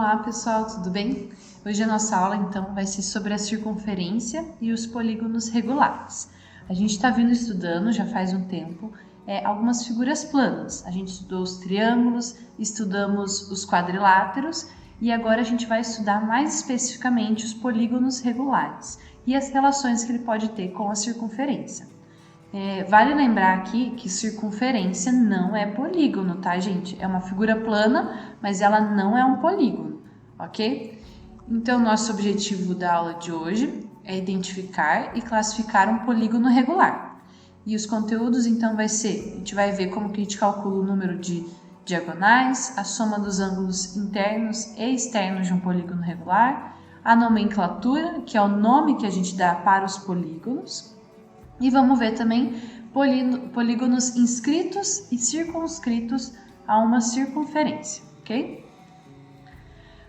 Olá pessoal, tudo bem? Hoje a nossa aula então vai ser sobre a circunferência e os polígonos regulares. A gente está vindo estudando já faz um tempo algumas figuras planas. A gente estudou os triângulos, estudamos os quadriláteros e agora a gente vai estudar mais especificamente os polígonos regulares e as relações que ele pode ter com a circunferência. Vale lembrar aqui que circunferência não é polígono, tá, gente? É uma figura plana, mas ela não é um polígono, ok? Então, nosso objetivo da aula de hoje é identificar e classificar um polígono regular. E os conteúdos, então, a gente vai ver como que a gente calcula o número de diagonais, a soma dos ângulos internos e externos de um polígono regular, a nomenclatura, que é o nome que a gente dá para os polígonos, e vamos ver também polígonos inscritos e circunscritos a uma circunferência, ok?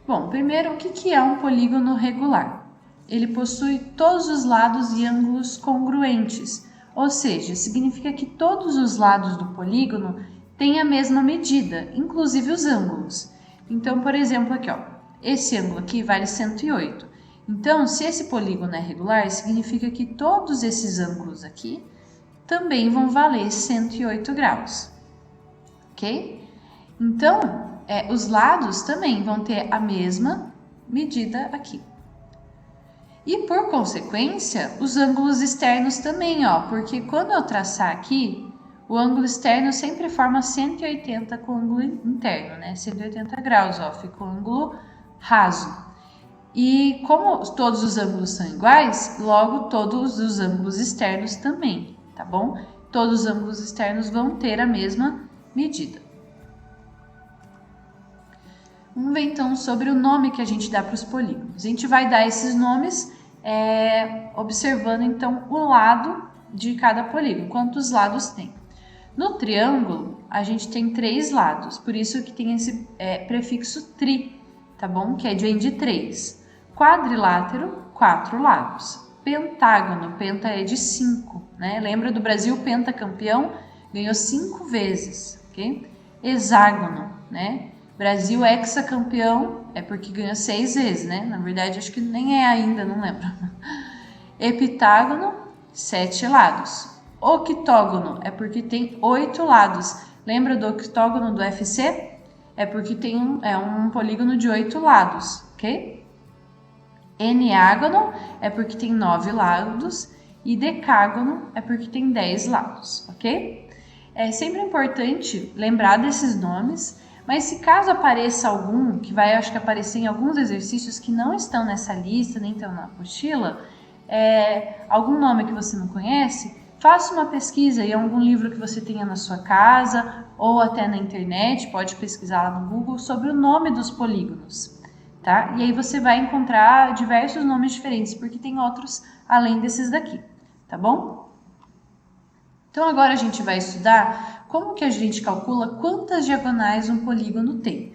Bom, primeiro, o que é um polígono regular? Ele possui todos os lados e ângulos congruentes, ou seja, significa que todos os lados do polígono têm a mesma medida, inclusive os ângulos. Então, por exemplo, aqui, ó, esse ângulo aqui vale 108. Então, se esse polígono é regular, significa que todos esses ângulos aqui também vão valer 108 graus, ok? Então, os lados também vão ter a mesma medida aqui. E, por consequência, os ângulos externos também, ó, porque quando eu traçar aqui, o ângulo externo sempre forma 180 com o ângulo interno, né? 180 graus, ó, fica o ângulo raso. E como todos os ângulos são iguais, logo todos os ângulos externos também, tá bom? Todos os ângulos externos vão ter a mesma medida. Vamos ver então sobre o nome que a gente dá para os polígonos. A gente vai dar esses nomes observando então o lado de cada polígono, quantos lados tem. No triângulo, a gente tem 3 lados, por isso que tem esse prefixo tri, tá bom? Que vem de 3. Quadrilátero, 4 lados. Pentágono, penta é de 5, né? Lembra do Brasil pentacampeão? Ganhou 5 vezes, ok? Hexágono, né? Brasil hexacampeão é porque ganhou 6 vezes, né? Na verdade, acho que nem é ainda, não lembro. Heptágono, 7 lados. Octógono é porque tem 8 lados. Lembra do octógono do UFC? É porque tem um polígono de 8 lados, ok? Eneágono é porque tem 9 lados e decágono é porque tem 10 lados, ok? É sempre importante lembrar desses nomes, mas se caso apareça algum, que vai acho que aparecer em alguns exercícios que não estão nessa lista, nem estão na apostila, algum nome que você não conhece, faça uma pesquisa em algum livro que você tenha na sua casa ou até na internet, pode pesquisar lá no Google sobre o nome dos polígonos. Tá? E aí você vai encontrar diversos nomes diferentes, porque tem outros além desses daqui, tá bom? Então agora a gente vai estudar como que a gente calcula quantas diagonais um polígono tem.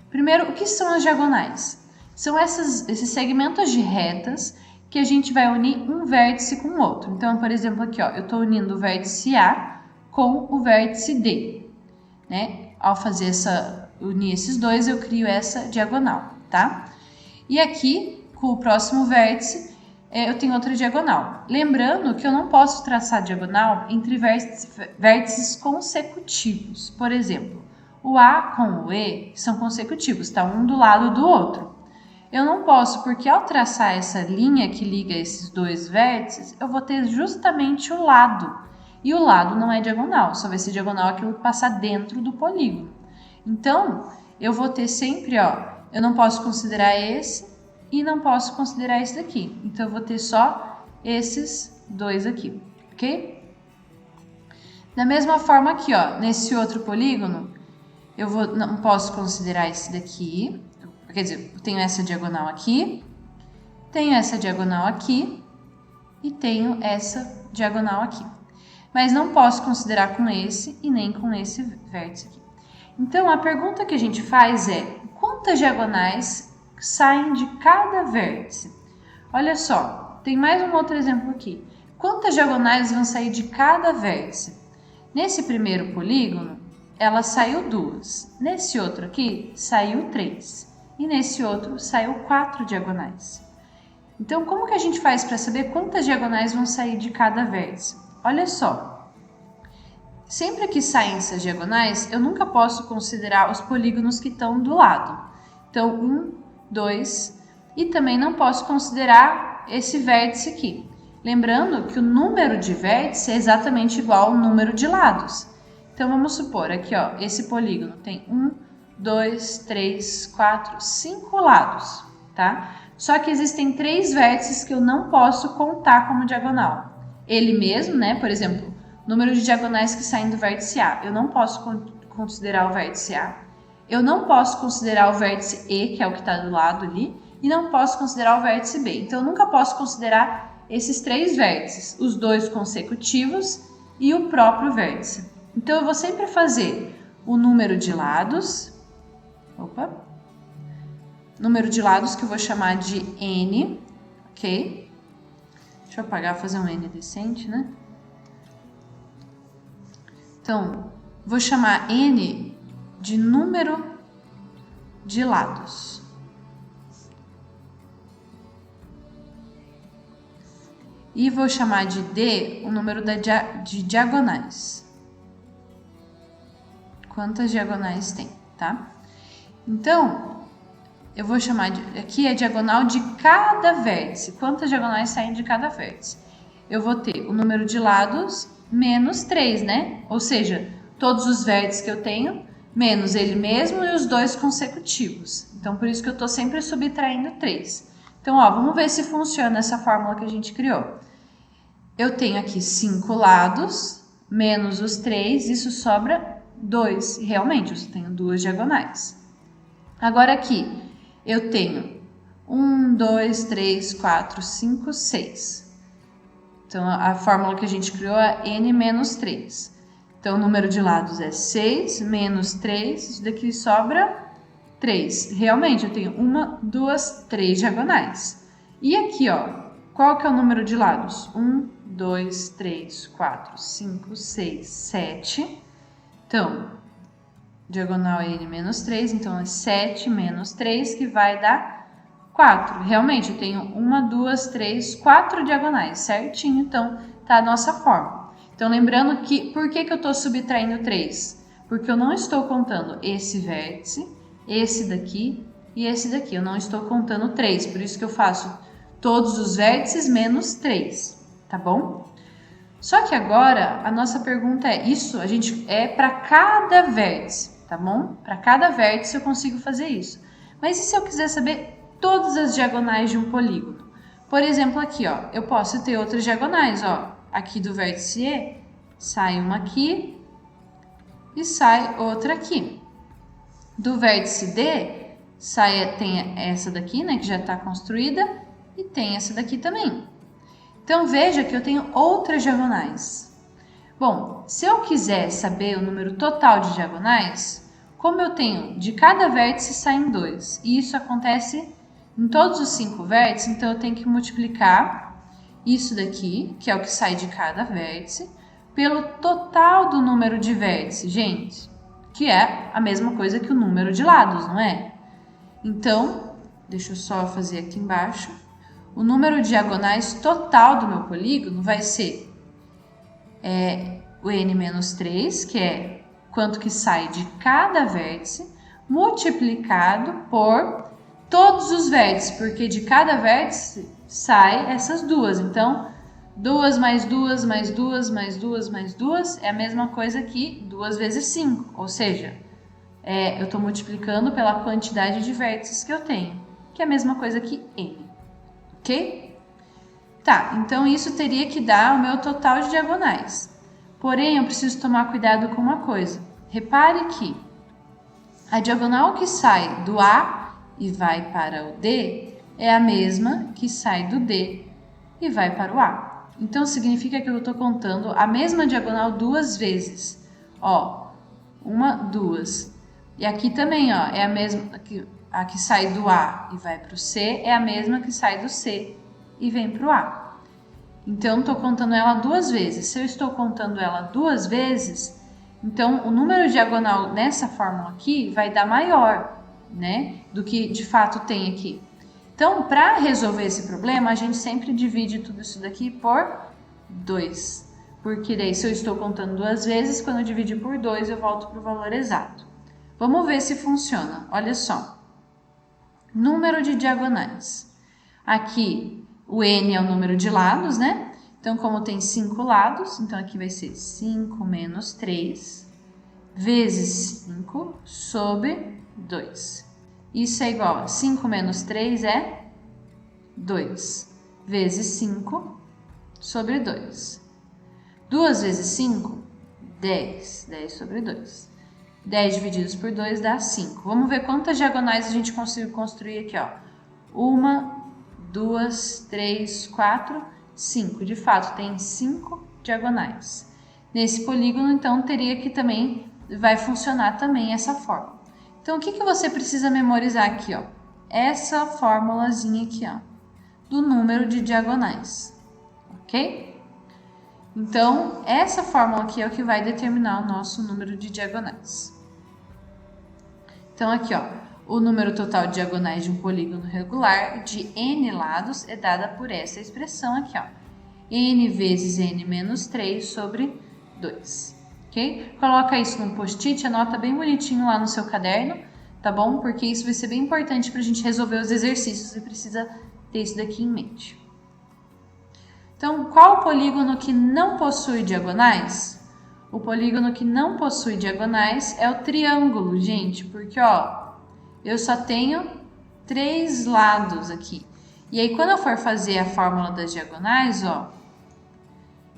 Primeiro, o que são as diagonais? São esses segmentos de retas que a gente vai unir um vértice com o outro. Então, por exemplo, aqui, ó, eu estou unindo o vértice A com o vértice D, né? Ao unir esses dois, eu crio essa diagonal, tá? E aqui, com o próximo vértice, eu tenho outra diagonal. Lembrando que eu não posso traçar diagonal entre vértices consecutivos. Por exemplo, o A com o E são consecutivos, tá? Um do lado do outro. Eu não posso, porque ao traçar essa linha que liga esses dois vértices, eu vou ter justamente o lado. E o lado não é diagonal, só vai ser diagonal aquilo que passar dentro do polígono. Então, eu vou ter sempre, ó, eu não posso considerar esse e não posso considerar esse daqui. Então, eu vou ter só esses dois aqui, ok? Da mesma forma aqui, ó, nesse outro polígono, não posso considerar esse daqui. Quer dizer, eu tenho essa diagonal aqui, tenho essa diagonal aqui e tenho essa diagonal aqui. Mas não posso considerar com esse e nem com esse vértice aqui. Então, a pergunta que a gente faz é: quantas diagonais saem de cada vértice? Olha só, tem mais um outro exemplo aqui. Quantas diagonais vão sair de cada vértice? Nesse primeiro polígono, ela saiu 2. Nesse outro aqui, saiu 3. e nesse outro saiu 4 diagonais. Então, como que a gente faz para saber quantas diagonais vão sair de cada vértice? Olha só, sempre que saem essas diagonais, eu nunca posso considerar os polígonos que estão do lado. Então, 1, 2, e também não posso considerar esse vértice aqui. Lembrando que o número de vértices é exatamente igual ao número de lados. Então, vamos supor aqui, ó, esse polígono tem 1, 2, 3, 4, 5 lados, tá? Só que existem 3 vértices que eu não posso contar como diagonal. Ele mesmo, né? Por exemplo, número de diagonais que saem do vértice A. Eu não posso considerar o vértice A. Eu não posso considerar o vértice E, que é o que está do lado ali. E não posso considerar o vértice B. Então, eu nunca posso considerar esses 3 vértices. Os 2 consecutivos e o próprio vértice. Então, eu vou sempre fazer o número de lados. Número de lados que eu vou chamar de N, ok? Deixa eu apagar, fazer um N decente, né? Então, vou chamar N de número de lados. E vou chamar de D o número de diagonais. Quantas diagonais tem, tá? Então, eu vou chamar aqui a diagonal de cada vértice. Quantas diagonais saem de cada vértice? Eu vou ter o número de lados menos 3, né? Ou seja, todos os vértices que eu tenho, menos ele mesmo e os 2 consecutivos. Então, por isso que eu estou sempre subtraindo 3. Então, ó, vamos ver se funciona essa fórmula que a gente criou. Eu tenho aqui 5 lados, menos os 3, isso sobra 2. E realmente, eu só tenho 2 diagonais. Agora aqui, eu tenho 1, 2, 3, 4, 5, 6. Então, a fórmula que a gente criou é N menos 3. Então, o número de lados é 6 menos 3, isso daqui sobra 3. Realmente, eu tenho 1, 2, 3 diagonais. E aqui, ó, qual que é o número de lados? 1, 2, 3, 4, 5, 6, 7. Então, diagonal é N menos 3, então é 7 menos 3, que vai dar 4. Realmente, eu tenho 1, 2, 3, 4 diagonais, certinho, então tá a nossa fórmula. Então, lembrando que, por que eu estou subtraindo 3? Porque eu não estou contando esse vértice, esse daqui e esse daqui. Eu não estou contando 3, por isso que eu faço todos os vértices menos 3, tá bom? Só que agora, a nossa pergunta é, isso a gente é para cada vértice, tá bom? Para cada vértice eu consigo fazer isso. Mas e se eu quiser saber todas as diagonais de um polígono? Por exemplo, aqui, ó, eu posso ter outras diagonais, ó. Aqui do vértice E, sai uma aqui e sai outra aqui. Do vértice D, tem essa daqui, né, que já está construída, e tem essa daqui também. Então, veja que eu tenho outras diagonais. Bom, se eu quiser saber o número total de diagonais, como eu tenho de cada vértice saem 2, e isso acontece em todos os 5 vértices, então eu tenho que multiplicar isso daqui, que é o que sai de cada vértice, pelo total do número de vértices, gente, que é a mesma coisa que o número de lados, não é? Então, deixa eu só fazer aqui embaixo. O número de diagonais total do meu polígono vai ser o N menos 3, que é quanto que sai de cada vértice, multiplicado por todos os vértices, porque de cada vértice sai essas duas. Então, 2 mais 2 mais 2 mais 2 mais 2 é a mesma coisa que 2 vezes 5, ou seja, eu estou multiplicando pela quantidade de vértices que eu tenho, que é a mesma coisa que N. Ok? Tá, então isso teria que dar o meu total de diagonais. Porém, eu preciso tomar cuidado com uma coisa. Repare que a diagonal que sai do A e vai para o D é a mesma que sai do D e vai para o A. Então, significa que eu estou contando a mesma diagonal 2 vezes. Ó, 1, 2. E aqui também, ó, é a mesma... A que sai do A e vai para o C é a mesma que sai do C e vem para o A. Então, estou contando ela 2 vezes. Se eu estou contando ela 2 vezes, então o número diagonal nessa fórmula aqui vai dar maior. né, do que de fato tem aqui. Então, para resolver esse problema, a gente sempre divide tudo isso daqui por 2. Porque daí, se eu estou contando 2 vezes, quando eu dividir por 2, eu volto para o valor exato. Vamos ver se funciona. Olha só. Número de diagonais. Aqui, o n é o número de lados, né? Então, como tem 5 lados, então aqui vai ser 5 menos 3 vezes 5 sobre 2. Isso é igual a 5 menos 3 é 2 vezes 5 sobre 2. 2 vezes 5, 10. 10 sobre 2. 10 divididos por 2 dá 5. Vamos ver quantas diagonais a gente conseguiu construir aqui, ó. 1, 2, 3, 4, 5. De fato, tem 5 diagonais. Nesse polígono, então, teria que também, vai funcionar também essa fórmula. Então, o que você precisa memorizar aqui, ó? Essa formulazinha aqui, ó, do número de diagonais, ok? Então, essa fórmula aqui é o que vai determinar o nosso número de diagonais. Então, aqui, ó, o número total de diagonais de um polígono regular de n lados é dada por essa expressão aqui, ó, n vezes n menos 3 sobre 2. Ok? Coloca isso num post-it, anota bem bonitinho lá no seu caderno, tá bom? Porque isso vai ser bem importante para a gente resolver os exercícios e precisa ter isso daqui em mente. Então, qual o polígono que não possui diagonais? O polígono que não possui diagonais é o triângulo, gente, porque, ó, eu só tenho 3 lados aqui. E aí, quando eu for fazer a fórmula das diagonais, ó,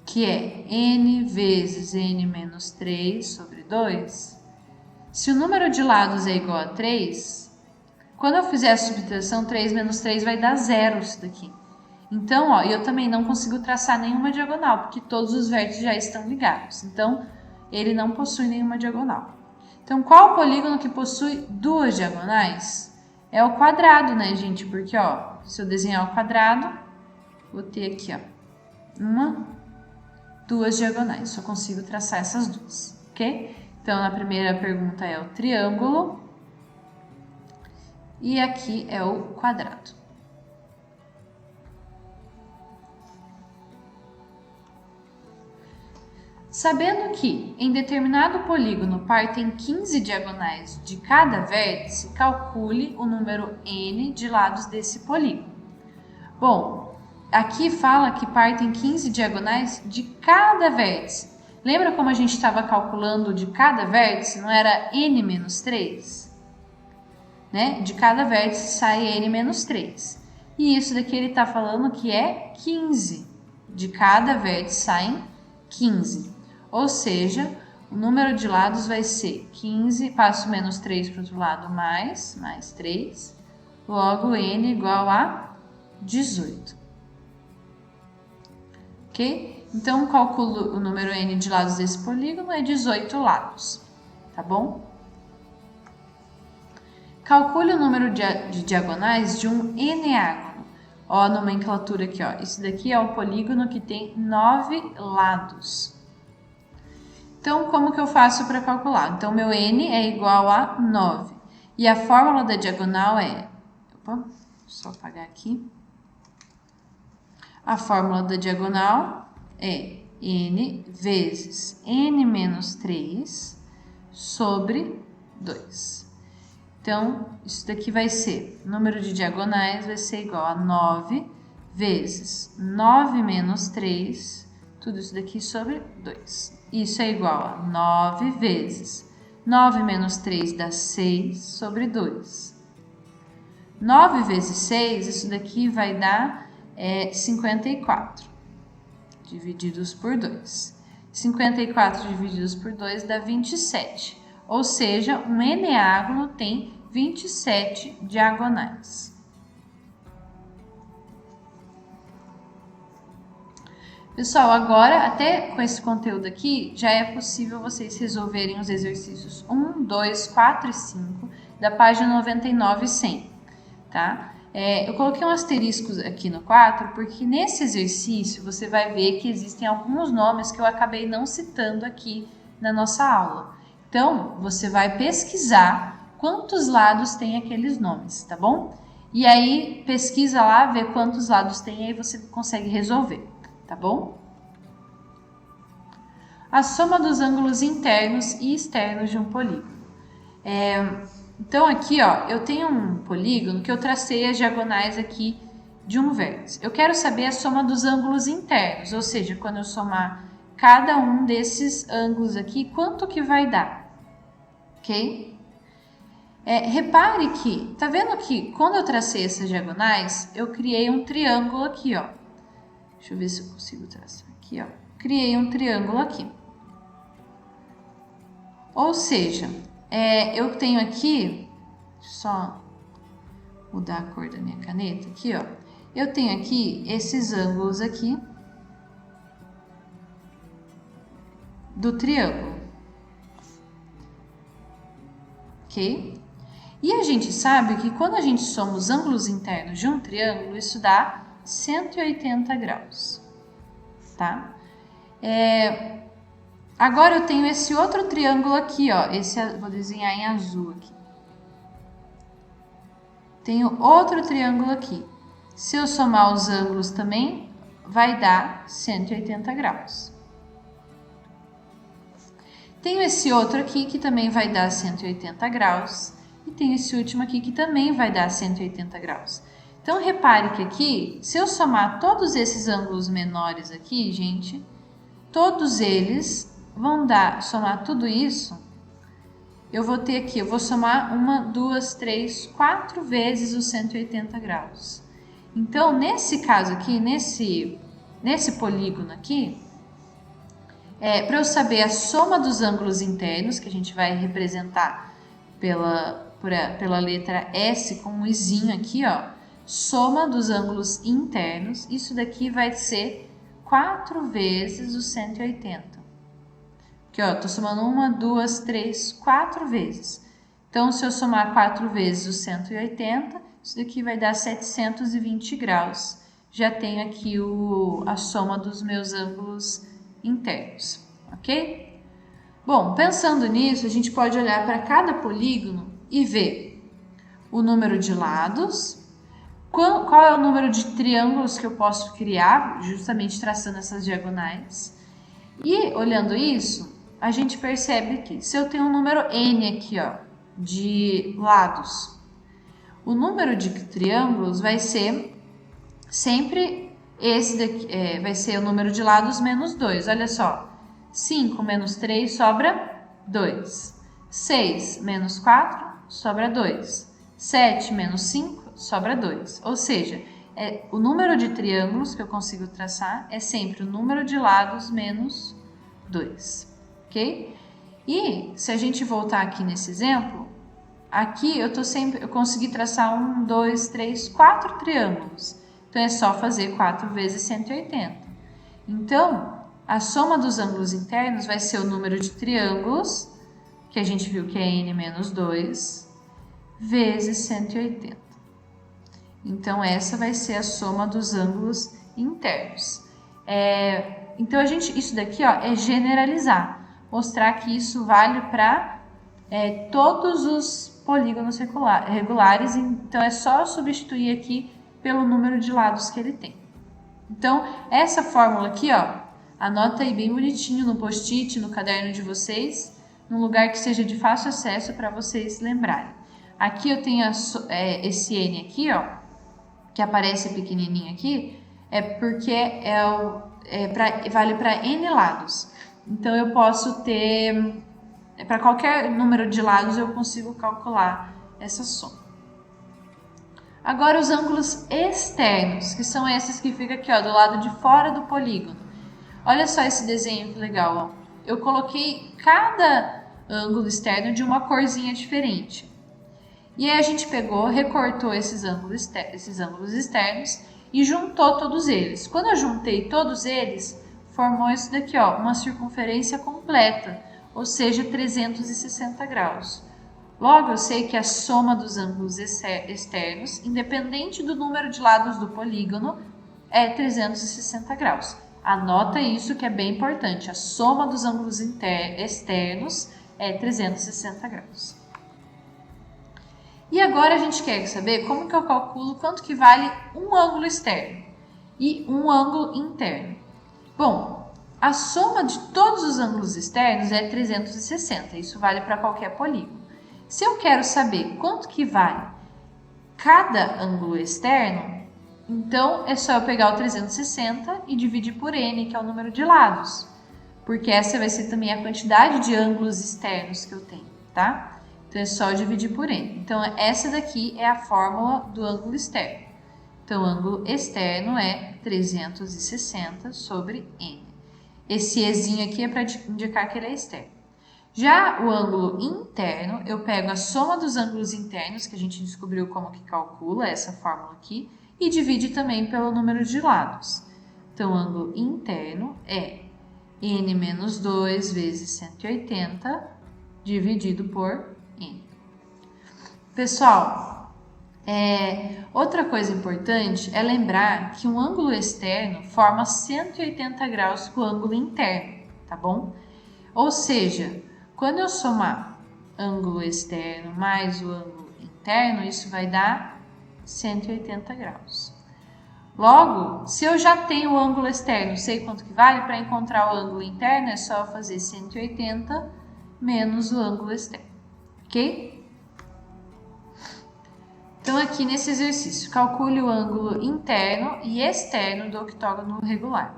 que é n vezes n menos 3 sobre 2, se o número de lados é igual a 3, quando eu fizer a subtração, 3 menos 3 vai dar 0 isso daqui. Então, ó, eu também não consigo traçar nenhuma diagonal, porque todos os vértices já estão ligados. Então, ele não possui nenhuma diagonal. Então, qual o polígono que possui 2 diagonais? É o quadrado, né, gente? Porque, ó, se eu desenhar o quadrado, vou ter aqui, ó, 2 diagonais. Só consigo traçar essas duas, ok? Então, a primeira pergunta é o triângulo e aqui é o quadrado. Sabendo que em determinado polígono partem 15 diagonais de cada vértice, calcule o número n de lados desse polígono. Bom, aqui fala que partem 15 diagonais de cada vértice. Lembra como a gente estava calculando de cada vértice? Não era n menos 3? Né? De cada vértice sai n menos 3. E isso daqui ele está falando que é 15. De cada vértice saem 15. Ou seja, o número de lados vai ser 15, passo menos 3 para o outro lado, mais 3. Logo, n igual a 18. Ok? Então, calculo o número n de lados desse polígono é 18 lados. Tá bom? Calcule o número de diagonais de um eneágono. Ó, a nomenclatura aqui, ó. Isso daqui é um polígono que tem 9 lados. Então, como que eu faço para calcular? Então, meu n é igual a 9. E a fórmula da diagonal é... Opa, só apagar aqui. A fórmula da diagonal é n vezes n menos 3 sobre 2. Então, isso daqui vai ser... O número de diagonais vai ser igual a 9 vezes 9 menos 3, tudo isso daqui sobre 2. Isso é igual a 9 vezes 9 menos 3 dá 6 sobre 2. 9 vezes 6, isso daqui vai dar 54, divididos por 2. 54 divididos por 2 dá 27. Ou seja, um eneágono tem 27 diagonais. Pessoal, agora, até com esse conteúdo aqui, já é possível vocês resolverem os exercícios 1, 2, 4 e 5 da página 99 e 100, tá? Eu coloquei um asterisco aqui no 4, porque nesse exercício você vai ver que existem alguns nomes que eu acabei não citando aqui na nossa aula. Então, você vai pesquisar quantos lados tem aqueles nomes, tá bom? E aí pesquisa lá, vê quantos lados tem, aí você consegue resolver, tá bom? A soma dos ângulos internos e externos de um polígono. Então aqui, ó, eu tenho um polígono que eu tracei as diagonais aqui de um vértice. Eu quero saber a soma dos ângulos internos, ou seja, quando eu somar cada um desses ângulos aqui, quanto que vai dar, ok? Repare que, tá vendo que quando eu tracei essas diagonais, eu criei um triângulo aqui, ó. Deixa eu ver se eu consigo traçar aqui, ó. Criei um triângulo aqui. Ou seja, eu tenho aqui, deixa eu só mudar a cor da minha caneta aqui, ó. Eu tenho aqui esses ângulos aqui do triângulo, ok? E a gente sabe que quando a gente soma os ângulos internos de um triângulo, isso dá 180 graus, tá? Agora eu tenho esse outro triângulo aqui, ó. Vou desenhar em azul aqui. Tenho outro triângulo aqui. Se eu somar os ângulos também, vai dar 180 graus. Tenho esse outro aqui que também vai dar 180 graus. E tenho esse último aqui que também vai dar 180 graus. Então, repare que aqui, se eu somar todos esses ângulos menores aqui, gente, todos eles vão somar tudo isso, eu vou ter aqui, eu vou somar 1, 2, 3, 4 vezes os 180 graus. Então, nesse caso aqui, nesse polígono aqui, para eu saber a soma dos ângulos internos, que a gente vai representar pela letra S com um izinho aqui, ó, soma dos ângulos internos, isso daqui vai ser 4 vezes os 180. Aqui, ó, tô somando 1, 2, 3, 4 vezes. Então, se eu somar 4 vezes os 180, isso daqui vai dar 720 graus. Já tenho aqui a soma dos meus ângulos internos, ok? Bom, pensando nisso, a gente pode olhar para cada polígono e ver o número de lados, qual é o número de triângulos que eu posso criar, justamente traçando essas diagonais. E olhando isso, a gente percebe que se eu tenho um número N aqui, ó, de lados, o número de triângulos vai ser sempre esse daqui, vai ser o número de lados menos 2. Olha só, 5 menos 3 sobra 2. 6 menos 4 sobra 2. 7 menos 5 sobra 2. Ou seja, o número de triângulos que eu consigo traçar é sempre o número de lados menos 2. Ok? E se a gente voltar aqui nesse exemplo, aqui eu consegui traçar 1, 2, 3, 4 triângulos. Então é só fazer 4 vezes 180. Então, a soma dos ângulos internos vai ser o número de triângulos, que a gente viu que é N menos 2, vezes 180. Então, essa vai ser a soma dos ângulos internos. Então, isso daqui, ó, é generalizar. Mostrar que isso vale para todos os polígonos regulares. Então, é só substituir aqui pelo número de lados que ele tem. Então, essa fórmula aqui, ó, anota aí bem bonitinho no post-it, no caderno de vocês, num lugar que seja de fácil acesso para vocês lembrarem. Aqui eu tenho esse N aqui, ó, que aparece pequenininho aqui, porque vale para N lados. Então, eu posso ter, para qualquer número de lados, eu consigo calcular essa soma. Agora, os ângulos externos, que são esses que ficam aqui, ó, do lado de fora do polígono. Olha só esse desenho que legal, ó. Eu coloquei cada ângulo externo de uma corzinha diferente. E aí a gente pegou, recortou esses ângulos externos e juntou todos eles. Quando eu juntei todos eles, formou isso daqui, ó, uma circunferência completa, ou seja, 360 graus. Logo, eu sei que a soma dos ângulos externos, independente do número de lados do polígono, é 360 graus. Anota isso que é bem importante. A soma dos ângulos externos é 360 graus. E agora a gente quer saber como que eu calculo quanto que vale um ângulo externo e um ângulo interno. Bom, a soma de todos os ângulos externos é 360, isso vale para qualquer polígono. Se eu quero saber quanto que vale cada ângulo externo, então é só eu pegar o 360 e dividir por n, que é o número de lados, porque essa vai ser também a quantidade de ângulos externos que eu tenho, tá? Então, é só dividir por n. Então, essa daqui é a fórmula do ângulo externo. Então, o ângulo externo é 360 sobre n. Esse ezinho aqui é para indicar que ele é externo. Já o ângulo interno, eu pego a soma dos ângulos internos, que a gente descobriu como que calcula, essa fórmula aqui, e divide também pelo número de lados. Então, o ângulo interno é n menos 2 vezes 180 dividido por n. Pessoal, outra coisa importante é lembrar que um ângulo externo forma 180 graus com o ângulo interno, tá bom? Ou seja, quando eu somar ângulo externo mais o ângulo interno, isso vai dar 180 graus. Logo, se eu já tenho o ângulo externo, sei quanto que vale, para encontrar o ângulo interno é só fazer 180 menos o ângulo externo, ok? Então, aqui nesse exercício, calcule o ângulo interno e externo do octógono regular.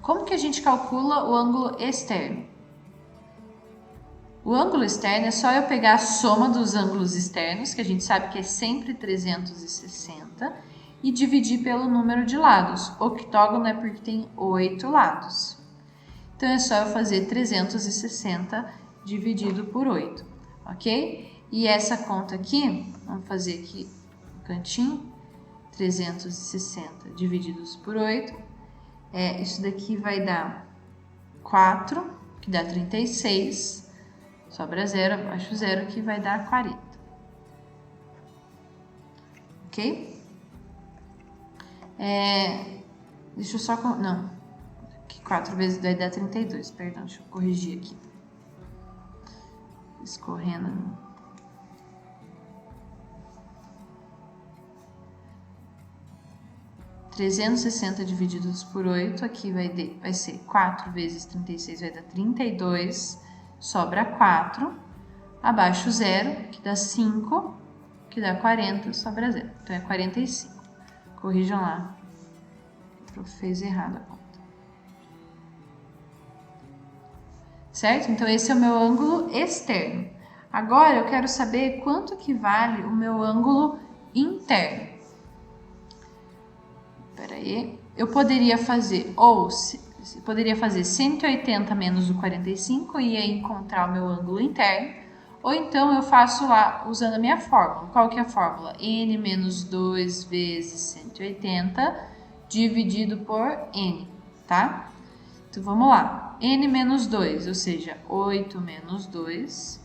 Como que a gente calcula o ângulo externo? O ângulo externo é só eu pegar a soma dos ângulos externos, que a gente sabe que é sempre 360, e dividir pelo número de lados. Octógono é porque tem 8 lados. Então, é só eu fazer 360 dividido por 8, ok? E essa conta aqui, vamos fazer aqui no cantinho, 360 divididos por 8, isso daqui vai dar 4, que dá 36, sobra 0, abaixo 0, que vai dar 40, ok? Deixa eu só... Não, que 4 vezes vai dar 32, perdão, deixa eu corrigir aqui. Escorrendo... 360 divididos por 8, aqui vai ser 4 vezes 36, vai dar 32, sobra 4, abaixo 0, que dá 5, que dá 40, sobra 0, então é 45. Corrijam lá, o prof fez errado a conta. Certo? Então, esse é o meu ângulo externo. Agora, eu quero saber quanto que vale o meu ângulo interno. Peraí, eu poderia fazer, poderia fazer 180 menos o 45 e ia encontrar o meu ângulo interno, ou então eu faço lá usando a minha fórmula. Qual que é a fórmula? N menos 2 vezes 180 dividido por N, tá? Então, vamos lá. N menos 2, ou seja, 8 menos 2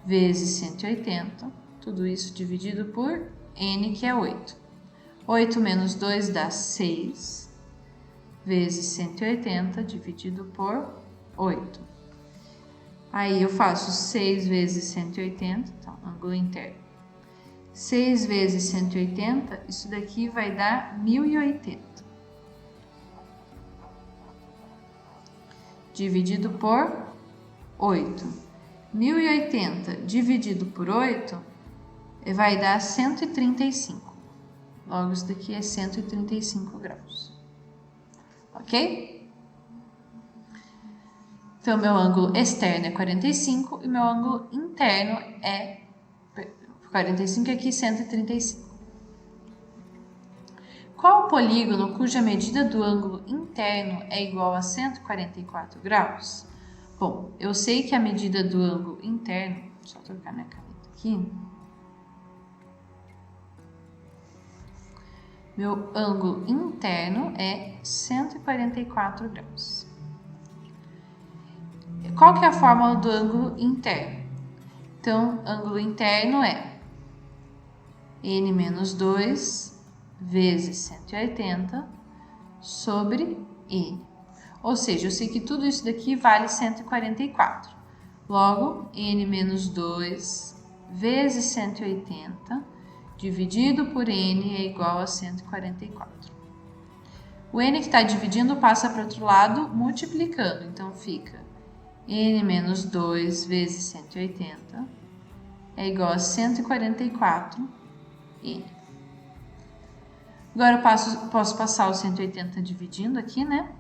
vezes 180, tudo isso dividido por N, que é 8. 8 menos 2 dá 6, vezes 180 dividido por 8. Aí eu faço 6 vezes 180, então, ângulo interno. 6 vezes 180, isso daqui vai dar 1080. Dividido por 8. 1080 dividido por 8 vai dar 135. Logo, isso daqui é 135 graus. Ok? Então, meu ângulo externo é 45 e meu ângulo interno é 45 e aqui 135. Qual o polígono cuja medida do ângulo interno é igual a 144 graus? Bom, eu sei que a medida do ângulo interno... Deixa eu trocar minha caneta aqui. Meu ângulo interno é 144 graus. Qual que é a fórmula do ângulo interno? Então, ângulo interno é N menos 2 vezes 180 sobre N. Ou seja, eu sei que tudo isso daqui vale 144. Logo, N menos 2 vezes 180 dividido por n é igual a 144. O n que está dividindo passa para o outro lado multiplicando, então fica n menos 2 vezes 180 é igual a 144 n. Agora eu posso passar o 180 dividindo aqui, né?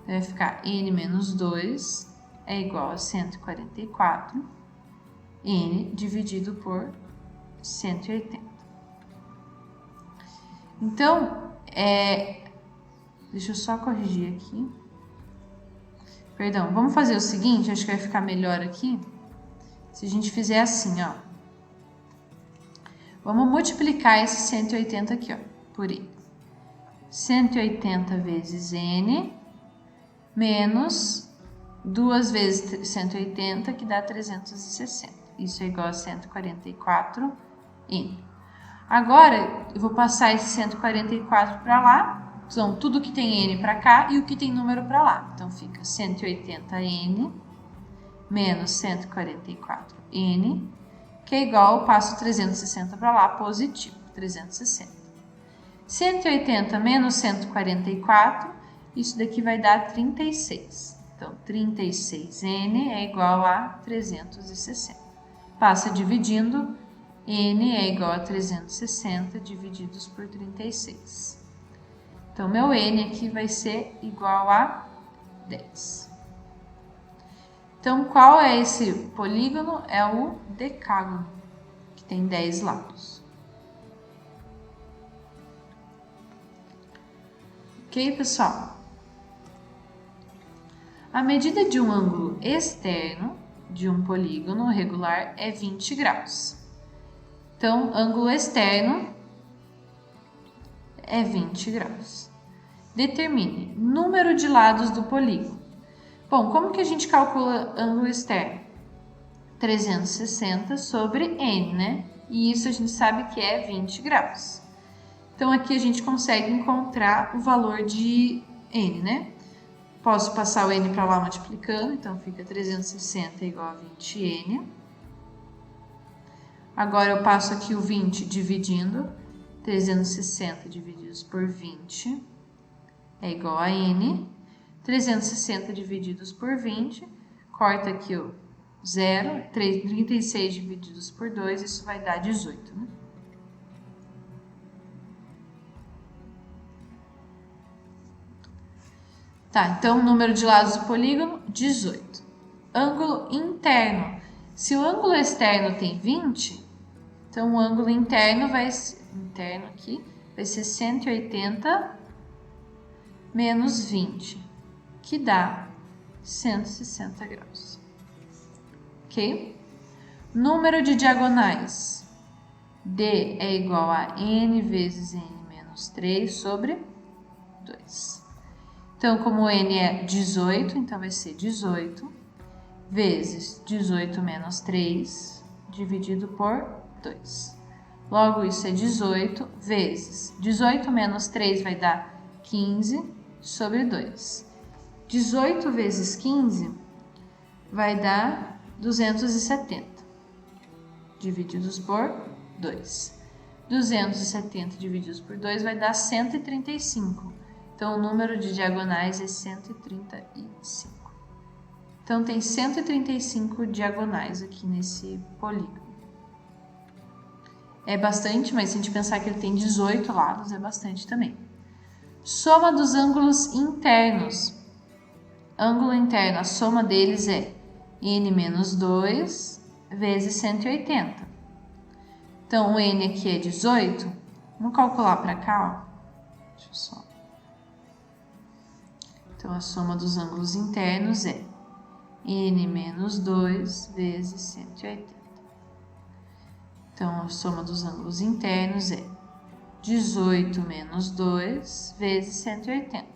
Vai ficar n menos 2 é igual a 144 n dividido por 180. Então, deixa eu só corrigir aqui. Perdão, vamos fazer o seguinte, acho que vai ficar melhor aqui. Se a gente fizer assim, ó. Vamos multiplicar esse 180 aqui, ó, por n. 180 vezes n menos 2 vezes 180, que dá 360. Isso é igual a 144 n. Agora, eu vou passar esse 144 para lá. Então, tudo que tem n para cá e o que tem número para lá. Então, fica 180n menos 144n, que é igual, eu passo 360 para lá, positivo, 360. 180 menos 144, isso daqui vai dar 36. Então, 36n é igual a 360. Passa dividindo, n é igual a 360 divididos por 36. Então, meu n aqui vai ser igual a 10. Então, qual é esse polígono? É o decágono, que tem 10 lados. Ok, pessoal? A medida de um ângulo externo de um polígono regular é 20 graus. Então, ângulo externo é 20 graus. Determine número de lados do polígono. Bom, como que a gente calcula ângulo externo? 360 sobre n, né? E isso a gente sabe que é 20 graus. Então, aqui a gente consegue encontrar o valor de n, né? Posso passar o n para lá multiplicando, então fica 360 igual a 20n. Agora eu passo aqui o 20 dividindo, 360 divididos por 20 é igual a n. 360 divididos por 20, corta aqui o 0, 36 divididos por 2, isso vai dar 18, né? Tá, então, número de lados do polígono, 18. Ângulo interno. Se o ângulo externo tem 20, então o ângulo interno vai ser 180 menos 20, que dá 160 graus. Ok? Número de diagonais. D é igual a n vezes n menos 3 sobre 2. Então, como n é 18, então vai ser 18 vezes 18 menos 3 dividido por 2. Logo, isso é 18 vezes 18 menos 3 vai dar 15 sobre 2. 18 vezes 15 vai dar 270 divididos por 2. 270 divididos por 2 vai dar 135. Então, o número de diagonais é 135. Então, tem 135 diagonais aqui nesse polígono. É bastante, mas se a gente pensar que ele tem 18 lados, é bastante também. Soma dos ângulos internos. Ângulo interno, a soma deles é n menos 2 vezes 180. Então, o n aqui é 18. Vamos calcular para cá, ó. Deixa eu só... Então, a soma dos ângulos internos é n menos 2 vezes 180. Então, a soma dos ângulos internos é 18 menos 2 vezes 180,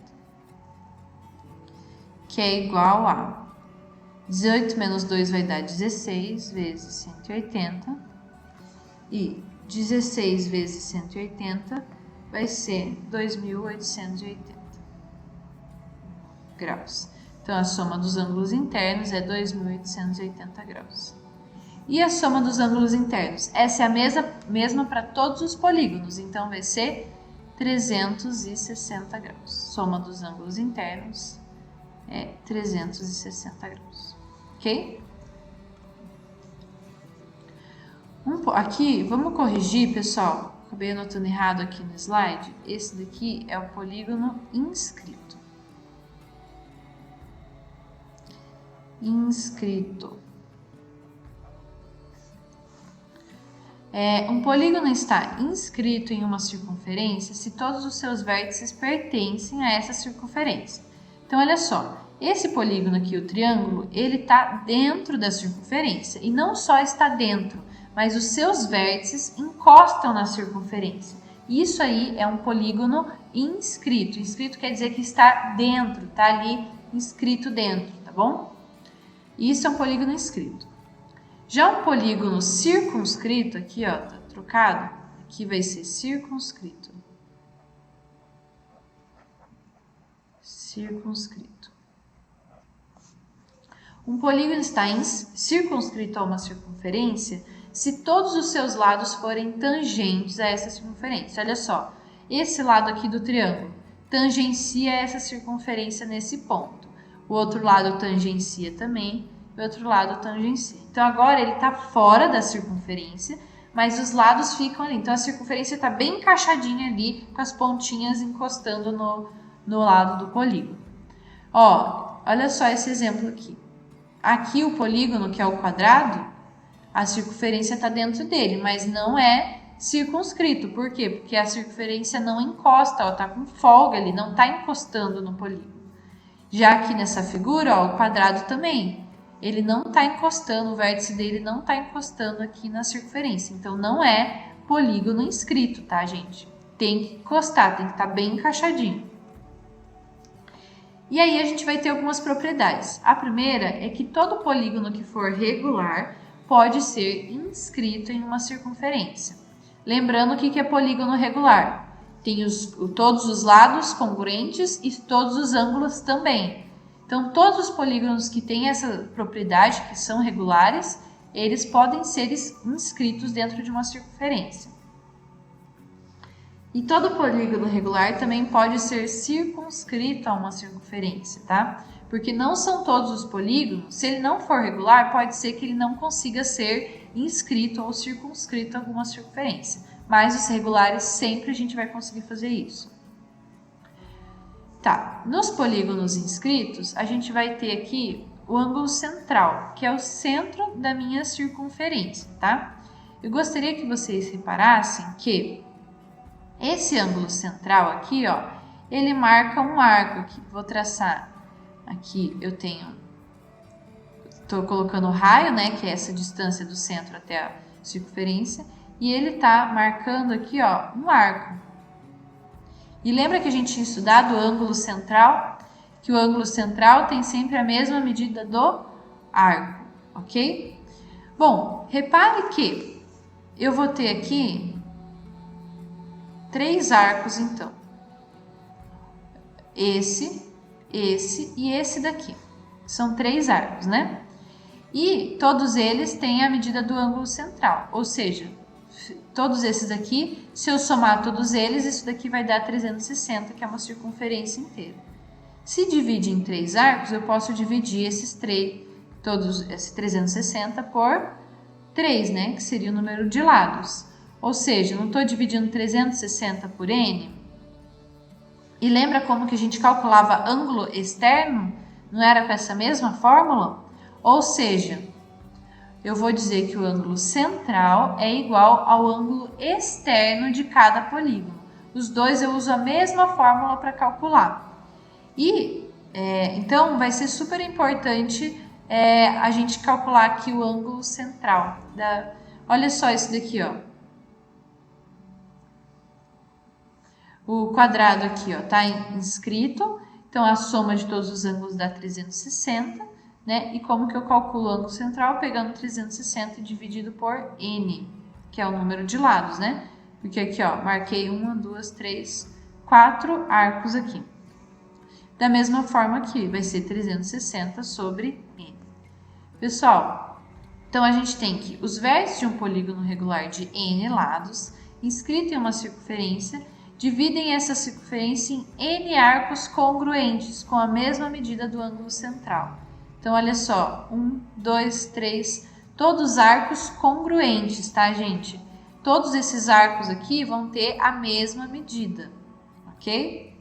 que é igual a 18 menos 2 vai dar 16 vezes 180, e 16 vezes 180 vai ser 2.880 graus. Então, a soma dos ângulos internos é 2.880 graus. E a soma dos ângulos internos? Essa é a mesma para todos os polígonos, então vai ser 360 graus. Soma dos ângulos internos é 360 graus, ok? Aqui, vamos corrigir, pessoal. Acabei anotando errado aqui no slide. Esse daqui é o polígono inscrito. Um polígono está inscrito em uma circunferência se todos os seus vértices pertencem a essa circunferência. Então, olha só, esse polígono aqui, o triângulo, ele está dentro da circunferência. E não só está dentro, mas os seus vértices encostam na circunferência. Isso aí é um polígono inscrito. Inscrito quer dizer que está dentro, está ali inscrito dentro, tá bom? Isso é um polígono inscrito. Já um polígono circunscrito, aqui ó, tá trocado, aqui vai ser circunscrito. Circunscrito. Um polígono está circunscrito a uma circunferência se todos os seus lados forem tangentes a essa circunferência. Olha só, esse lado aqui do triângulo tangencia essa circunferência nesse ponto. O outro lado tangencia também, o outro lado tangencia. Então, agora ele está fora da circunferência, mas os lados ficam ali. Então, a circunferência está bem encaixadinha ali, com as pontinhas encostando no lado do polígono. Ó, olha só esse exemplo aqui. Aqui o polígono, que é o quadrado, a circunferência está dentro dele, mas não é circunscrito. Por quê? Porque a circunferência não encosta, está com folga ali, não está encostando no polígono. Já aqui nessa figura, ó, o quadrado também, ele não está encostando, o vértice dele não está encostando aqui na circunferência. Então, não é polígono inscrito, tá, gente? Tem que encostar, tem que estar bem encaixadinho. E aí, a gente vai ter algumas propriedades. A primeira é que todo polígono que for regular pode ser inscrito em uma circunferência. Lembrando o que é polígono regular. Tem todos os lados congruentes e todos os ângulos também. Então, todos os polígonos que têm essa propriedade, que são regulares, eles podem ser inscritos dentro de uma circunferência. E todo polígono regular também pode ser circunscrito a uma circunferência, tá? Porque não são todos os polígonos, se ele não for regular, pode ser que ele não consiga ser inscrito ou circunscrito a alguma circunferência. Mas os regulares sempre a gente vai conseguir fazer isso. Tá, nos polígonos inscritos, a gente vai ter aqui o ângulo central, que é o centro da minha circunferência, tá? Eu gostaria que vocês reparassem que esse ângulo central aqui, ó, ele marca um arco aqui. Vou traçar aqui, estou colocando o raio, né, que é essa distância do centro até a circunferência, e ele tá marcando aqui, ó, um arco. E lembra que a gente tinha estudado o ângulo central? Que o ângulo central tem sempre a mesma medida do arco, ok? Bom, repare que eu vou ter aqui 3 arcos, então. Esse e esse daqui. São 3 arcos, né? E todos eles têm a medida do ângulo central, ou seja, todos esses aqui, se eu somar todos eles, isso daqui vai dar 360, que é uma circunferência inteira. Se divide em 3 arcos, eu posso dividir esses 360 por 3, né? Que seria o número de lados. Ou seja, não estou dividindo 360 por n. E lembra como que a gente calculava ângulo externo? Não era com essa mesma fórmula? Ou seja, eu vou dizer que o ângulo central é igual ao ângulo externo de cada polígono. Os dois eu uso a mesma fórmula para calcular. E, então, vai ser super importante a gente calcular aqui o ângulo central. Olha só isso daqui, ó. O quadrado aqui, ó, tá inscrito. Então, a soma de todos os ângulos dá 360. Né? E como que eu calculo o ângulo central? Pegando 360 dividido por n, que é o número de lados, né? Porque aqui, ó, marquei 1, 2, 3, 4 arcos aqui. Da mesma forma aqui, vai ser 360 sobre n. Pessoal, Então, a gente tem que os vértices de um polígono regular de N lados, inscrito em uma circunferência, dividem essa circunferência em N arcos congruentes, com a mesma medida do ângulo central. Então, olha só, 1, 2, 3, todos arcos congruentes, tá, gente? Todos esses arcos aqui vão ter a mesma medida, ok?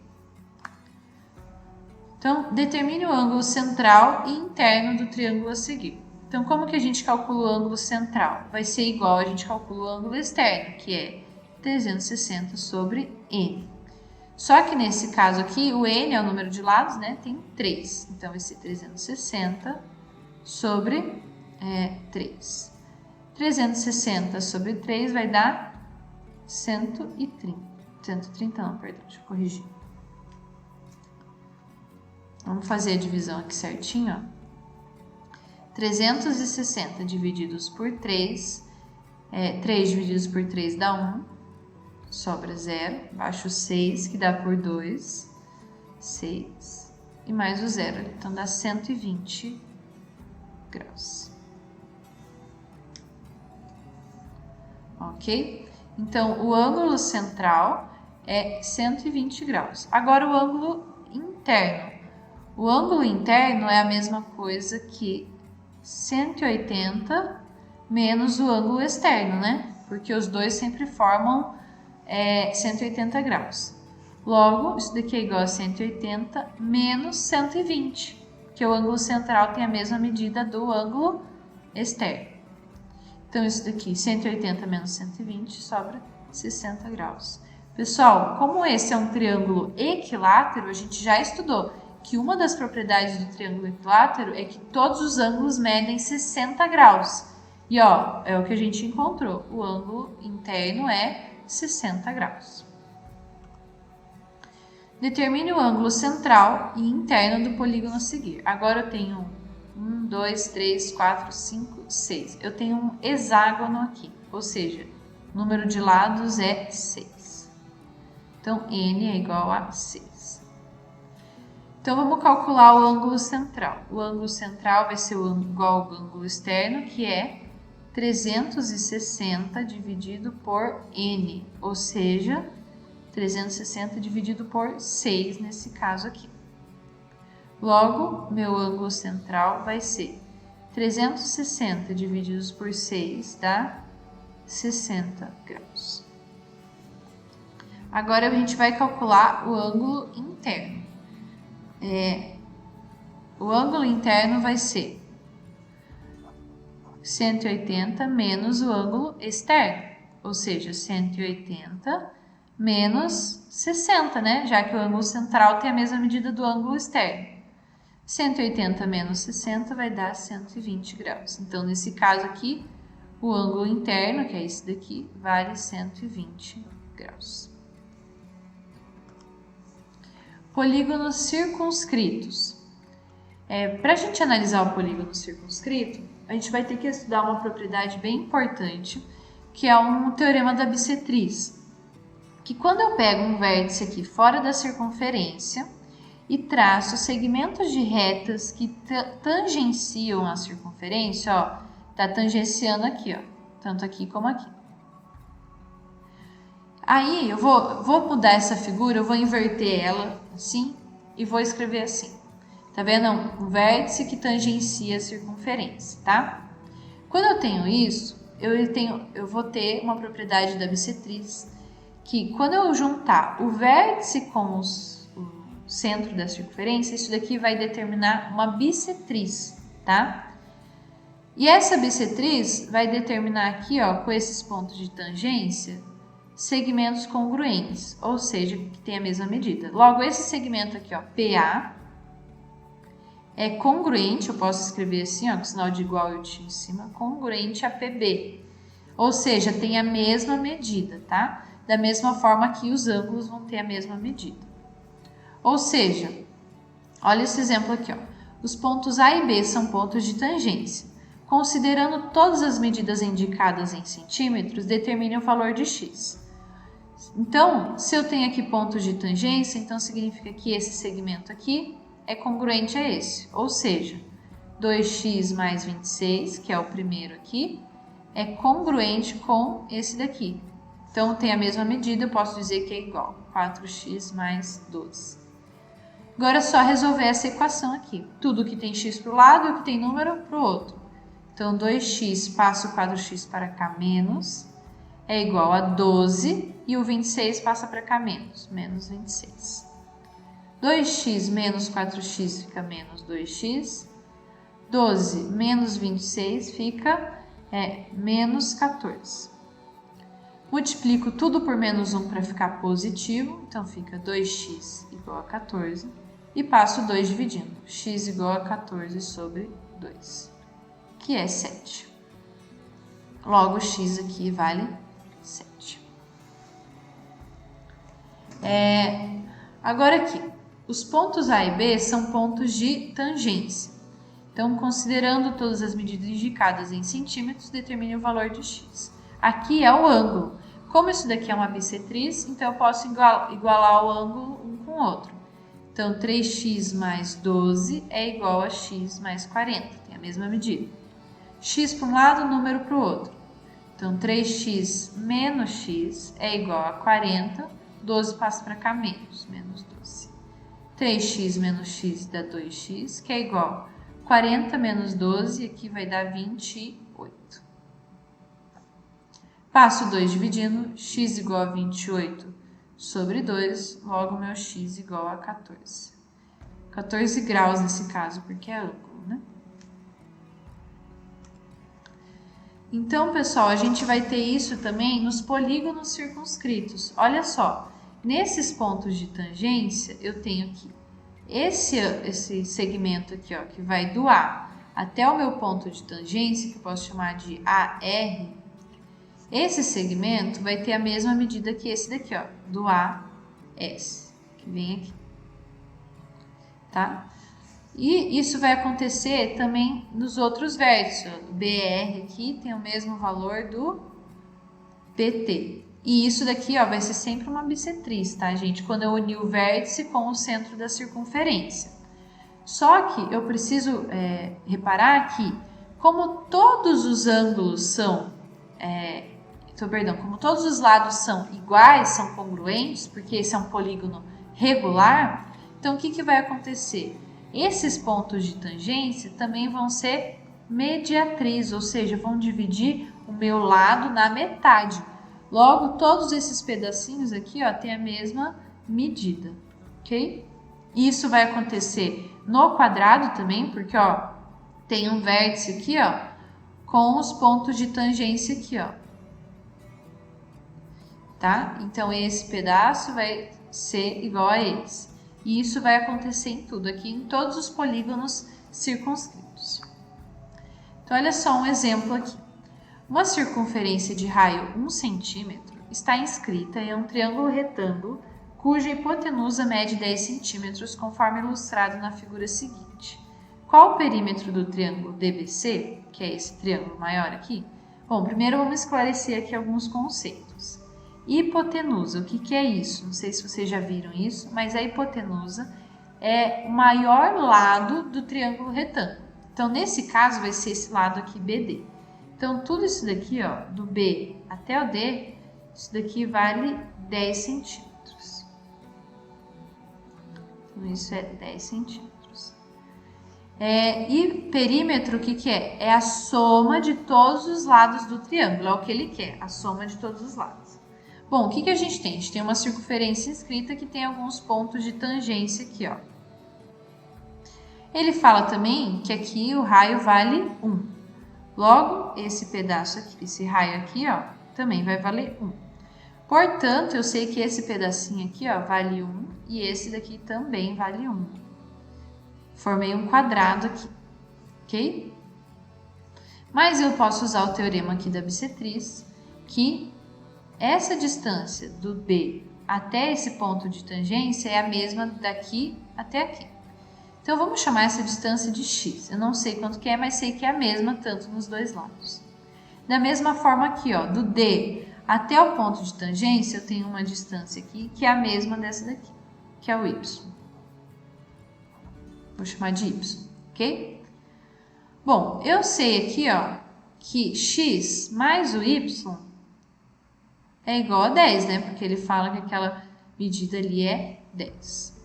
Então, determine o ângulo central e interno do triângulo a seguir. Então, como que a gente calcula o ângulo central? Vai ser igual a gente calcula o ângulo externo, que é 360 sobre N. Só que nesse caso aqui, o N é o número de lados, né? Tem 3. Então, vai ser 360 sobre 3. 360 sobre 3 vai dar 130. 130 não, perdão, deixa eu corrigir. Vamos fazer a divisão aqui certinho, ó. 360 divididos por 3, 3 divididos por 3 dá 1, sobra 0, baixo 6, que dá por 2, 6, e mais o 0 ali, então dá 120 graus. Ok? Então, o ângulo central é 120 graus. Agora, o ângulo interno. O ângulo interno é a mesma coisa que 180 menos o ângulo externo, né? Porque os dois sempre formam 180 graus. Logo, isso daqui é igual a 180 menos 120, que o ângulo central tem a mesma medida do ângulo externo. Então, isso daqui, 180 menos 120, sobra 60 graus. Pessoal, como esse é um triângulo equilátero, a gente já estudou que uma das propriedades do triângulo equilátero é que todos os ângulos medem 60 graus. E ó, é o que a gente encontrou. O ângulo interno é 60 graus. Determine o ângulo central e interno do polígono a seguir. Agora eu tenho 1, 2, 3, 4, 5, 6. Eu tenho um hexágono aqui, ou seja, o número de lados é 6. Então, N é igual a 6. Então, vamos calcular o ângulo central. O ângulo central vai ser igual ao ângulo externo, que é 360 dividido por N, ou seja, 360 dividido por 6 nesse caso aqui. Logo, meu ângulo central vai ser 360 divididos por 6 dá 60 graus. Agora, a gente vai calcular o ângulo interno. O ângulo interno vai ser 180 menos o ângulo externo, ou seja, 180 menos 60, né? Já que o ângulo central tem a mesma medida do ângulo externo. 180 menos 60 vai dar 120 graus. Então, nesse caso aqui, o ângulo interno, que é esse daqui, vale 120 graus. Polígonos circunscritos. Para a gente analisar o polígono circunscrito, a gente vai ter que estudar uma propriedade bem importante, que é um teorema da bissetriz. Que quando eu pego um vértice aqui fora da circunferência e traço segmentos de retas que tangenciam a circunferência, ó, tá tangenciando aqui, ó, tanto aqui como aqui. Aí eu vou mudar essa figura, eu vou inverter ela assim e vou escrever assim. Tá vendo? Um vértice que tangencia a circunferência, tá? Quando eu tenho isso, eu vou ter uma propriedade da bissetriz que quando eu juntar o vértice com o centro da circunferência, isso daqui vai determinar uma bissetriz, tá? E essa bissetriz vai determinar aqui, ó, com esses pontos de tangência, segmentos congruentes, ou seja, que tem a mesma medida. Logo, esse segmento aqui, ó, PA, é congruente, eu posso escrever assim, ó, com sinal de igual e o T em cima, congruente a PB, ou seja, tem a mesma medida, tá? Da mesma forma que os ângulos vão ter a mesma medida. Ou seja, olha esse exemplo aqui, ó. Os pontos A e B são pontos de tangência. Considerando todas as medidas indicadas em centímetros, determine o valor de x. Então, se eu tenho aqui pontos de tangência, então significa que esse segmento aqui é congruente a esse. Ou seja, 2x mais 26, que é o primeiro aqui, é congruente com esse daqui. Então, tem a mesma medida, eu posso dizer que é igual a 4x mais 12. Agora é só resolver essa equação aqui. Tudo que tem x para o lado e o que tem número para o outro. Então, 2x passa o 4x para cá menos, é igual a 12, e o 26 passa para cá menos 26. 2x menos 4x fica menos 2x. 12 menos 26 fica menos 14. Multiplico tudo por menos 1 para ficar positivo, então fica 2x igual a 14. E passo 2 dividindo, x igual a 14 sobre 2, que é 7. Logo, x aqui vale 7. Agora aqui, os pontos A e B são pontos de tangência. Então, considerando todas as medidas indicadas em centímetros, determine o valor de x. Aqui é o ângulo. Como isso daqui é uma bissetriz, então eu posso igualar o ângulo um com o outro. Então, 3x mais 12 é igual a x mais 40, tem a mesma medida. X para um lado, número para o outro. Então, 3x menos x é igual a 40, 12 passa para cá menos 12. 3x menos x dá 2x, que é igual a 40 menos 12, aqui vai dar 28. Passo 2 dividindo, x igual a 28 sobre 2, logo meu x igual a 14. 14 graus nesse caso, porque é ângulo, né? Então, pessoal, a gente vai ter isso também nos polígonos circunscritos. Olha só, nesses pontos de tangência, eu tenho aqui esse segmento aqui, ó, que vai do A até o meu ponto de tangência, que eu posso chamar de AR. Esse segmento vai ter a mesma medida que esse daqui, ó, do AS, que vem aqui, tá? E isso vai acontecer também nos outros vértices. O BR aqui tem o mesmo valor do PT. E isso daqui, ó, vai ser sempre uma bissetriz, tá, gente? Quando eu unir o vértice com o centro da circunferência. Só que eu preciso reparar que, como todos os ângulos são... como todos os lados são iguais, são congruentes, porque esse é um polígono regular, então o que vai acontecer? Esses pontos de tangência também vão ser mediatriz, ou seja, vão dividir o meu lado na metade. Logo, todos esses pedacinhos aqui, ó, têm a mesma medida, ok? Isso vai acontecer no quadrado também, porque, ó, tem um vértice aqui, ó, com os pontos de tangência aqui, ó. Tá? Então, esse pedaço vai ser igual a eles. E isso vai acontecer em tudo, aqui em todos os polígonos circunscritos. Então, olha só um exemplo aqui. Uma circunferência de raio 1 centímetro está inscrita em um triângulo retângulo cuja hipotenusa mede 10 centímetros, conforme ilustrado na figura seguinte. Qual o perímetro do triângulo DBC, que é esse triângulo maior aqui? Bom, primeiro vamos esclarecer aqui alguns conceitos. Hipotenusa, o que é isso? Não sei se vocês já viram isso, mas a hipotenusa é o maior lado do triângulo retângulo. Então, nesse caso, vai ser esse lado aqui, BD. Então, tudo isso daqui, ó, do B até o D, isso daqui vale 10 centímetros. Então, isso é 10 centímetros. E perímetro, o que é? É a soma de todos os lados do triângulo, é o que ele quer, a soma de todos os lados. Bom, o que a gente tem? A gente tem uma circunferência inscrita que tem alguns pontos de tangência aqui, ó. Ele fala também que aqui o raio vale 1. Logo, esse pedaço aqui, esse raio aqui, ó, também vai valer 1. Portanto, eu sei que esse pedacinho aqui, ó, vale 1 e esse daqui também vale 1. Formei um quadrado aqui, ok? Mas eu posso usar o teorema aqui da bissetriz, que essa distância do B até esse ponto de tangência é a mesma daqui até aqui. Então, vamos chamar essa distância de x. Eu não sei quanto que é, mas sei que é a mesma tanto nos dois lados. Da mesma forma aqui, ó, do D até o ponto de tangência, eu tenho uma distância aqui que é a mesma dessa daqui, que é o y. Vou chamar de y, ok? Bom, eu sei aqui, ó, que x mais o y é igual a 10, né? Porque ele fala que aquela medida ali é 10.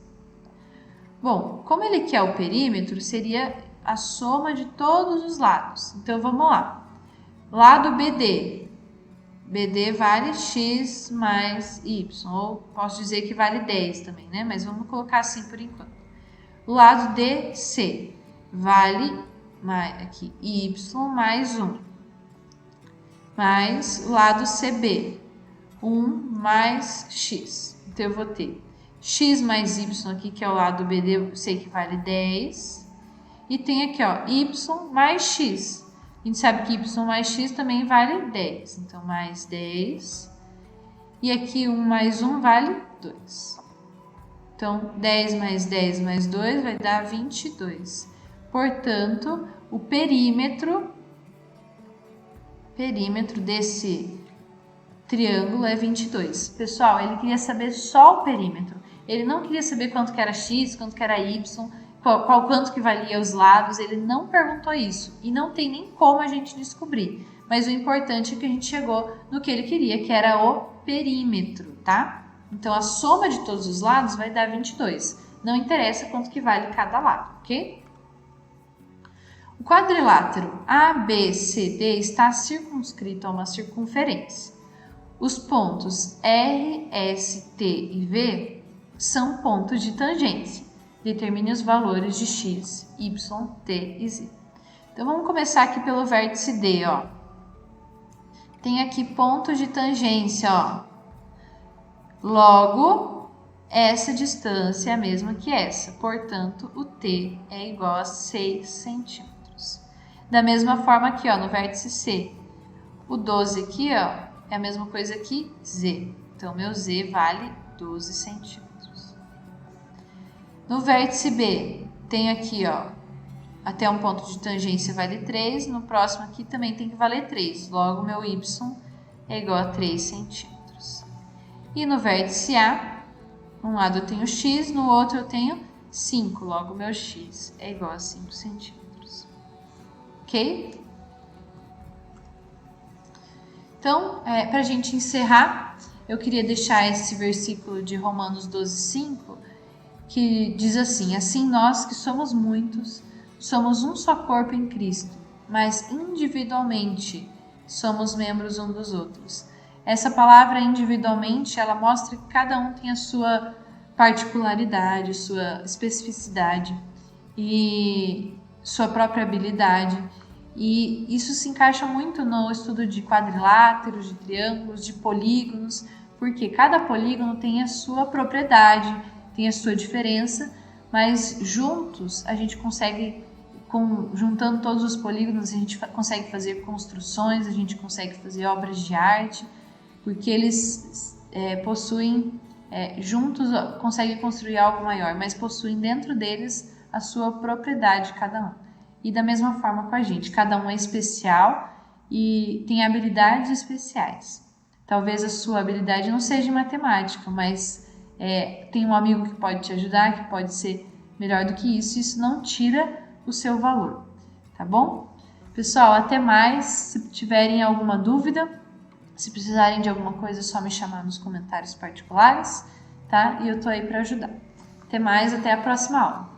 Bom, como ele quer o perímetro, seria a soma de todos os lados. Então, vamos lá. Lado BD. BD vale x mais y, ou posso dizer que vale 10 também, né? Mas vamos colocar assim por enquanto. O lado DC vale aqui y mais 1, mais o lado CB, 1 mais x. Então, eu vou ter x mais y aqui, que é o lado BD, eu sei que vale 10. E tem aqui, ó, y mais x. A gente sabe que y mais x também vale 10. Então, mais 10. E aqui 1 mais 1 vale 2. Então, 10 mais 10 mais 2 vai dar 22. Portanto, o perímetro desse triângulo é 22. Pessoal, ele queria saber só o perímetro. Ele não queria saber quanto que era x, quanto que era y, quanto que valia os lados. Ele não perguntou isso. E não tem nem como a gente descobrir. Mas o importante é que a gente chegou no que ele queria, que era o perímetro, tá? Então, a soma de todos os lados vai dar 22. Não interessa quanto que vale cada lado, ok? O quadrilátero ABCD está circunscrito a uma circunferência. Os pontos R, S, T e V são pontos de tangência. Determine os valores de x, y, t e z. Então, vamos começar aqui pelo vértice D, ó. Tem aqui pontos de tangência, ó. Logo, essa distância é a mesma que essa. Portanto, o t é igual a 6 centímetros. Da mesma forma aqui, ó, no vértice C. O 12 aqui, ó, é a mesma coisa que z. Então, meu z vale 12 centímetros. No vértice B, tem aqui, ó, até um ponto de tangência vale 3. No próximo aqui também tem que valer 3. Logo, meu y é igual a 3 centímetros. E no vértice A, um lado eu tenho x, no outro eu tenho 5. Logo, meu x é igual a 5 centímetros. Ok? Então, para a gente encerrar, eu queria deixar esse versículo de Romanos 12:5, que diz assim: assim nós que somos muitos, somos um só corpo em Cristo, mas individualmente somos membros uns dos outros. Essa palavra individualmente, ela mostra que cada um tem a sua particularidade, sua especificidade e sua própria habilidade. E isso se encaixa muito no estudo de quadriláteros, de triângulos, de polígonos, porque cada polígono tem a sua propriedade, tem a sua diferença, mas juntos a gente consegue, juntando todos os polígonos, a gente consegue fazer construções, a gente consegue fazer obras de arte, porque eles possuem, juntos conseguem construir algo maior, mas possuem dentro deles a sua propriedade, cada um. E da mesma forma com a gente, cada um é especial e tem habilidades especiais. Talvez a sua habilidade não seja em matemática, mas tem um amigo que pode te ajudar, que pode ser melhor do que isso não tira o seu valor, tá bom? Pessoal, até mais. Se tiverem alguma dúvida, se precisarem de alguma coisa, é só me chamar nos comentários particulares, tá? E eu tô aí para ajudar. Até mais, até a próxima aula.